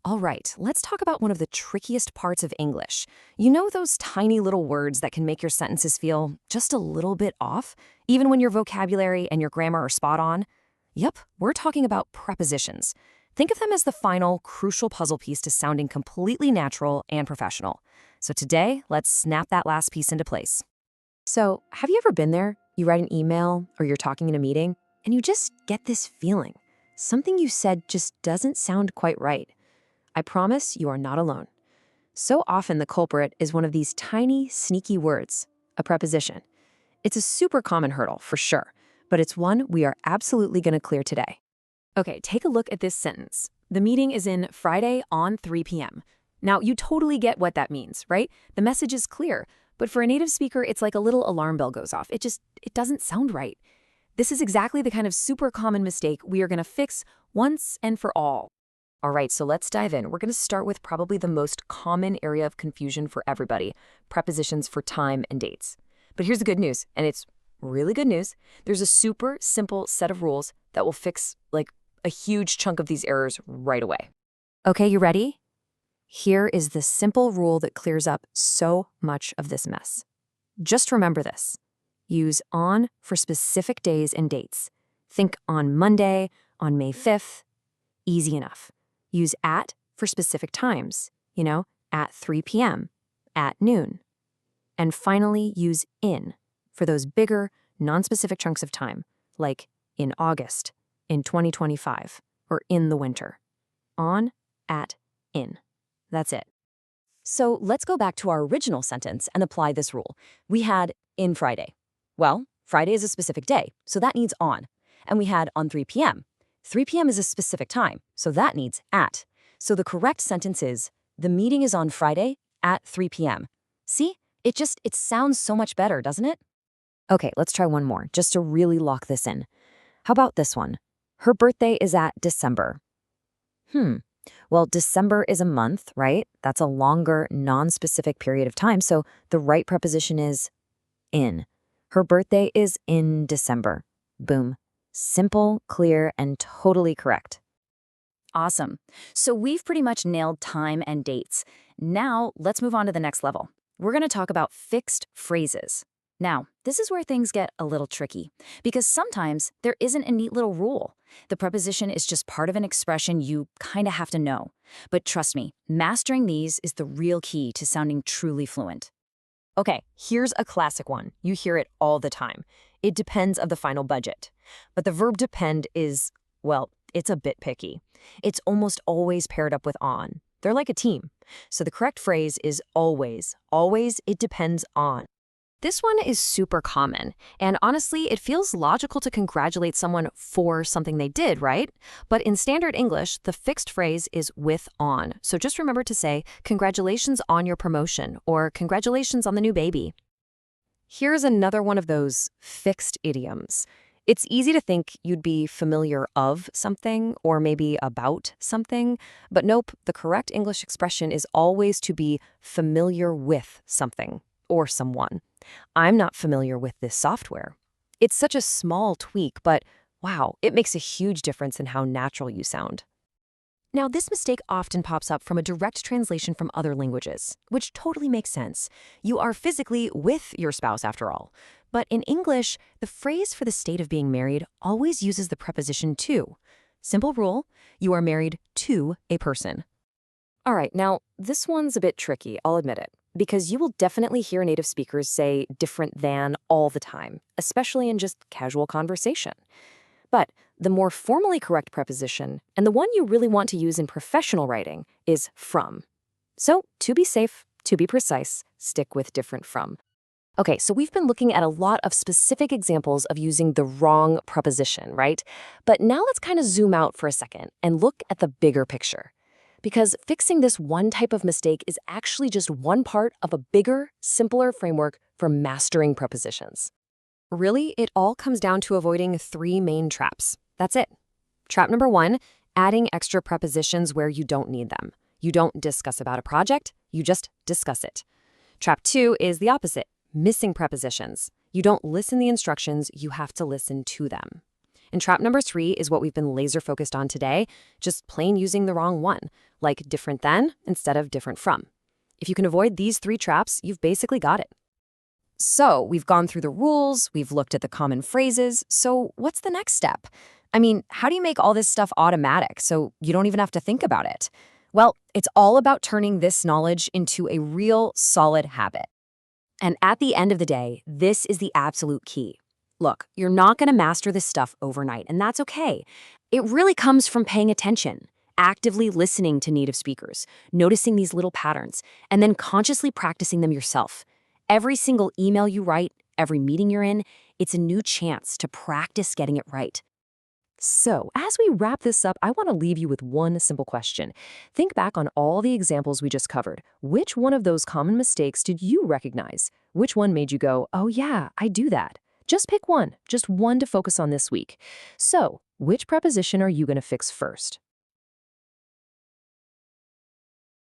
All right, let's talk about one of the trickiest parts of English. You know those tiny little words that can make your sentences feel just a little bit off, even when your vocabulary and your grammar are spot on? Yep, we're talking about prepositions. Think of them as the final, crucial puzzle piece to sounding completely natural and professional. So today, let's snap that last piece into place. So, have you ever been there? You write an email or you're talking in a meeting, and you just get this feeling. Something you said just doesn't sound quite right. I promise you are not alone. So often the culprit is one of these tiny, sneaky words, a preposition. It's a super common hurdle, for sure, but it's one we are absolutely going to clear today. Okay, take a look at this sentence. The meeting is in Friday on 3 p.m. Now, you totally get what that means, right? The message is clear, but for a native speaker, it's like a little alarm bell goes off. It doesn't sound right. This is exactly the kind of super common mistake we are going to fix once and for all. All right, so let's dive in. We're going to start with probably the most common area of confusion for everybody, prepositions for time and dates. But here's the good news, and it's really good news. There's a super simple set of rules that will fix like a huge chunk of these errors right away. Okay, you ready? Here is the simple rule that clears up so much of this mess. Just remember this. Use on for specific days and dates. Think on Monday, on May 5th. Easy enough. Use at for specific times, at 3 p.m., at noon. And finally, use in for those bigger, non-specific chunks of time, like in August, in 2025, or in the winter. On, at, in. That's it. So let's go back to our original sentence and apply this rule. We had in Friday. Well, Friday is a specific day, so that needs on. And we had on 3 p.m. 3 p.m. is a specific time, so that needs at. So the correct sentence is, the meeting is on Friday at 3 p.m. See? It sounds so much better, doesn't it? Okay, let's try one more, just to really lock this in. How about this one? Her birthday is at December. Well, December is a month, right? That's a longer, non-specific period of time, so the right preposition is in. Her birthday is in December. Boom. Simple, clear, and totally correct. Awesome. So we've pretty much nailed time and dates. Now, let's move on to the next level. We're going to talk about fixed phrases. Now, this is where things get a little tricky, because sometimes there isn't a neat little rule. The preposition is just part of an expression you kind of have to know. But trust me, mastering these is the real key to sounding truly fluent. Okay, here's a classic one. You hear it all the time. It depends of the final budget. But the verb depend is, well, it's a bit picky. It's almost always paired up with on. They're like a team. So the correct phrase is always. Always, it depends on. This one is super common, and honestly, it feels logical to congratulate someone for something they did, right? But in standard English, the fixed phrase is with on. So just remember to say, congratulations on your promotion, or congratulations on the new baby. Here's another one of those fixed idioms. It's easy to think you'd be familiar of something, or maybe about something, but nope, the correct English expression is always to be familiar with something or someone. I'm not familiar with this software. It's such a small tweak, but wow, it makes a huge difference in how natural you sound. Now, this mistake often pops up from a direct translation from other languages, which totally makes sense. You are physically with your spouse, after all. But in English, the phrase for the state of being married always uses the preposition to. Simple rule, you are married to a person. All right, now, this one's a bit tricky, I'll admit it, because you will definitely hear native speakers say different than all the time, especially in just casual conversation. But the more formally correct preposition, and the one you really want to use in professional writing, is from. So, to be safe, to be precise, stick with different from. Okay, so we've been looking at a lot of specific examples of using the wrong preposition, right? But now let's kind of zoom out for a second and look at the bigger picture. Because fixing this one type of mistake is actually just one part of a bigger, simpler framework for mastering prepositions. Really, it all comes down to avoiding 3 main traps. That's it. Trap number 1, adding extra prepositions where you don't need them. You don't discuss about a project, you just discuss it. Trap 2 is the opposite, missing prepositions. You don't listen the instructions, you have to listen to them. And trap number 3 is what we've been laser focused on today, just plain using the wrong one, like different than instead of different from. If you can avoid these 3 traps, you've basically got it. So, we've gone through the rules, we've looked at the common phrases, so what's the next step? I mean, how do you make all this stuff automatic so you don't even have to think about it? Well, it's all about turning this knowledge into a real, solid habit. And at the end of the day, this is the absolute key. Look, you're not going to master this stuff overnight, and that's okay. It really comes from paying attention, actively listening to native speakers, noticing these little patterns, and then consciously practicing them yourself. Every single email you write, every meeting you're in, it's a new chance to practice getting it right. So, as we wrap this up, I want to leave you with one simple question. Think back on all the examples we just covered. Which one of those common mistakes did you recognize? Which one made you go, oh yeah, I do that? Just pick one, just one to focus on this week. So, which preposition are you going to fix first?